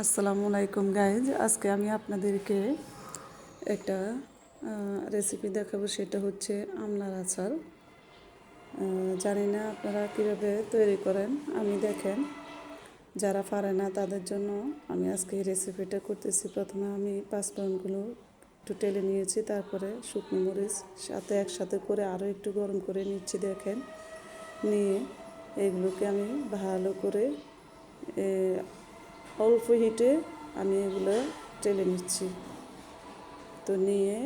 আসসালামু আলাইকুম গাইজ। আজকে আমি আপনাদেরকে একটা রেসিপি দেখাবো, সেটা হচ্ছে আমলার আচার। জানি না আপনারা কীভাবে তৈরি করেন। আমি দেখেন, যারা পারে না তাদের জন্য আমি আজকে এই রেসিপিটা করতেছি। প্রথমে আমি পাঁচফোড়নগুলো একটু টেলে নিয়েছি, তারপরে শুকনো মরিচ সাথে একসাথে করে আরও একটু গরম করে নিচ্ছি। দেখেন, নিয়ে এগুলোকে আমি ভালো করে অল্প হিটে আমি এগুলো টেলে নিচ্ছি। তো নিয়ে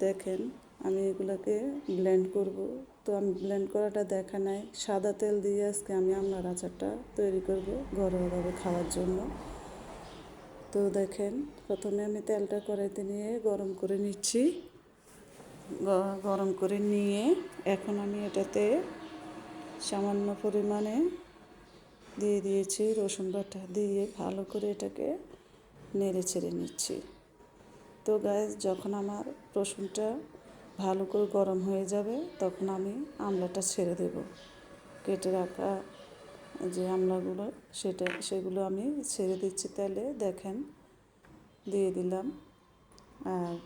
দেখেন, আমি এগুলোকে ব্লেন্ড করব। তো আমি ব্লেন্ড করাটা দেখা নাই, সাদা তেল দিয়ে আজকে আমি আমলার আচারটা তৈরি করব ঘরোয়াভাবে খাওয়ার জন্য। তো দেখেন, প্রথমে আমি তেলটা কড়াইতে নিয়ে গরম করে নিচ্ছি। গরম করে নিয়ে এখন আমি এটাতে সামান্য পরিমাণে দিয়ে দিয়েছি রসুন বাটা, দিয়ে ভালো করে এটাকে নেড়ে ছেড়ে নিচ্ছি। তো গাইস, যখন আমার রসুনটা ভালো করে গরম হয়ে যাবে তখন আমি আমলাটা ছেড়ে দেব। কেটে রাখা যে আমলাগুলো সেগুলো আমি ছেড়ে দিচ্ছি তেলে। দেখেন, দিয়ে দিলাম। আর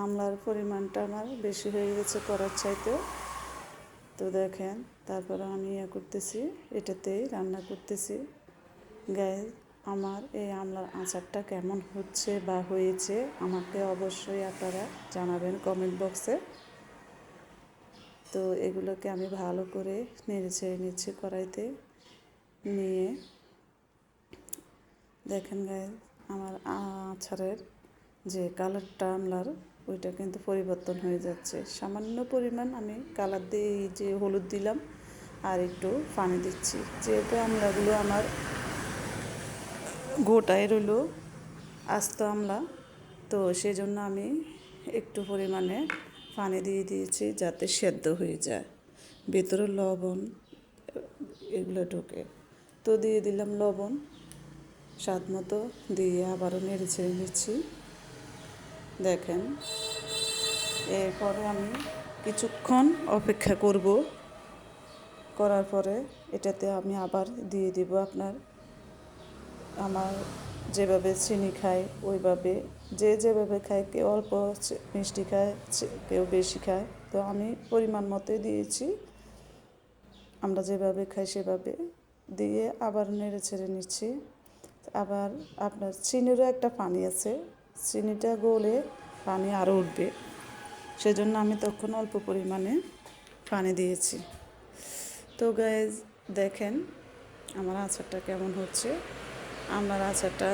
আমলার পরিমাণটা আমার বেশি হয়ে গেছে করার চাইতে। তো দেখেন, তারপরে আমি করতেছি, এটাতেই রান্না করতেছি। গাইস, আমার এই আমলার আচারটা কেমন হচ্ছে বা হয়েছে আমাকে অবশ্যই আপনারা জানাবেন কমেন্ট বক্সে। তো এগুলোকে আমি ভালো করে নেড়ে ছেড়ে নিচ্ছি কড়াইতে নিয়ে। দেখেন গাইস, আমার আচারের যে কালারটা আমলার, ওইটা কিন্তু পরিবর্তন হয়ে যাচ্ছে। সামান্য পরিমাণ আমি কালার দিয়ে যে হলুদ দিলাম আর একটু পানি দিচ্ছি, যেহেতু আমলাগুলো আমার গোটায় রইল আস্ত আমলা, তো সেই জন্য আমি একটু পরিমাণে পানি দিয়ে দিয়েছি যাতে সেদ্ধ হয়ে যায়, ভেতরে লবণ এগুলো ঢোকে। তো দিয়ে দিলাম লবণ স্বাদ মতো, দিয়ে আবারও নেড়ে ছেড়ে নিচ্ছি। দেখেন, এরপরে আমি কিছুক্ষণ অপেক্ষা করব। করার পরে এটাতে আমি আবার দিয়ে দিব আমার যেভাবে চিনি খায় ওইভাবে, যেভাবে খায়, কেউ অল্প মিষ্টি খায়, কেউ বেশি খায়। তো আমি পরিমাণ মতোই দিয়েছি, আমরা যেভাবে খাই সেভাবে দিয়ে আবার নেড়ে ছেড়ে নিচ্ছি। আবার আপনার চিনিরও একটা পানি আছে, চিনিটা গলে পানি আরও উঠবে, সেজন্য আমি তখন অল্প পরিমাণে পানি দিয়েছি। তো গাইজ, দেখেন আমার আচারটা কেমন হচ্ছে। আমার আচারটা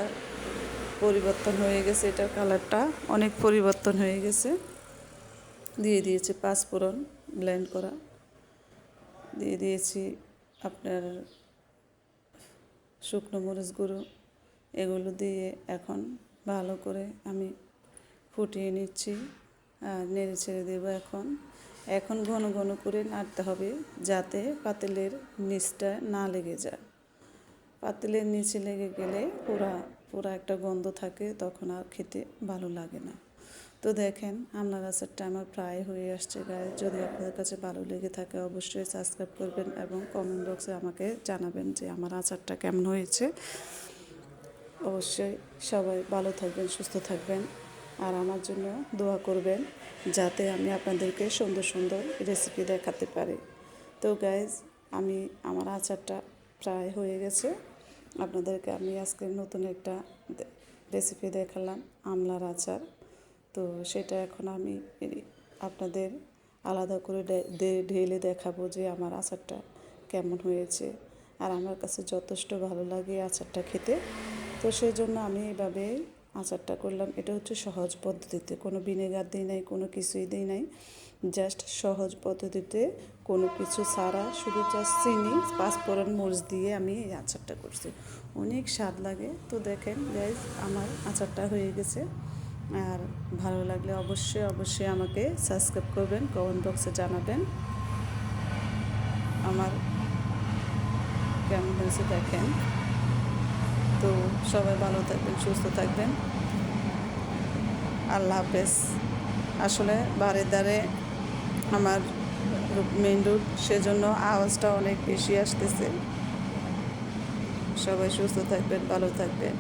পরিবর্তন হয়ে গেছে, এটার কালারটা অনেক পরিবর্তন হয়ে গেছে। দিয়ে দিয়েছি পাঁচফোড়ন ব্লেন্ড করা, দিয়ে দিয়েছি আপনার শুকনো মরিচ গুঁড়ো, এগুলো দিয়ে এখন ভালো করে আমি ফুটিয়ে নিচ্ছি আর নেড়ে ছেড়ে দেবো। এখন ঘন ঘন করে নাড়তে হবে যাতে পাতিলের নিচটা না লেগে যায়। পাতিলের নিচে লেগে গেলে পুরা একটা গন্ধ থাকে, তখন আর খেতে ভালো লাগে না। তো দেখেন, আমলার আচারটা আমার প্রায় হয়ে আসছে গায়ে। যদি আপনাদের কাছে ভালো লেগে থাকে অবশ্যই সাবস্ক্রাইব করবেন এবং কমেন্ট বক্সে আমাকে জানাবেন যে আমার আচারটা কেমন হয়েছে। অবশ্যই সবাই ভালো থাকবেন, সুস্থ থাকবেন, আর আমার জন্য দোয়া করবেন যাতে আমি আপনাদেরকে সুন্দর সুন্দর রেসিপি দেখাতে পারি। তো গাইজ, আমার আচারটা প্রায় হয়ে গেছে। আপনাদেরকে আমি আজকে নতুন একটা রেসিপি দেখালাম, আমলার আচার। তো সেটা এখন আমি আপনাদের আলাদা করে ঢেলে দেখাবো যে আমার আচারটা কেমন হয়েছে। আর আমার কাছে যথেষ্ট ভালো লাগে আচারটা খেতে। তো সেই জন্য আমি এইভাবে আচারটা করলাম। এটা হচ্ছে সহজ পদ্ধতিতে, কোনো ভিনেগার দিই নাই, কোনো কিছুই দিই নাই, জাস্ট সহজ পদ্ধতিতে কোনো কিছু ছাড়া, শুধু জাস্ট চিনি, পাঁচফোড়ন, মরিচ দিয়ে আমি এই আচারটা করছি। অনেক স্বাদ লাগে। তো দেখেন গাইজ, আমার আচারটা হয়ে গেছে। আর ভালো লাগলে অবশ্যই আমাকে সাবস্ক্রাইব করবেন, কমেন্ট বক্সে জানাবেন আমার কেমন হয়েছে। দেখেন, তো সবাই ভালো থাকবেন, সুস্থ থাকবেন। আল্লাহ হাফেজ। আসলে বাড়ির ধারে আমার মেইন রোড, সেজন্য আওয়াজটা অনেক বেশি আসতেছে। সবাই সুস্থ থাকবেন, ভালো থাকবেন।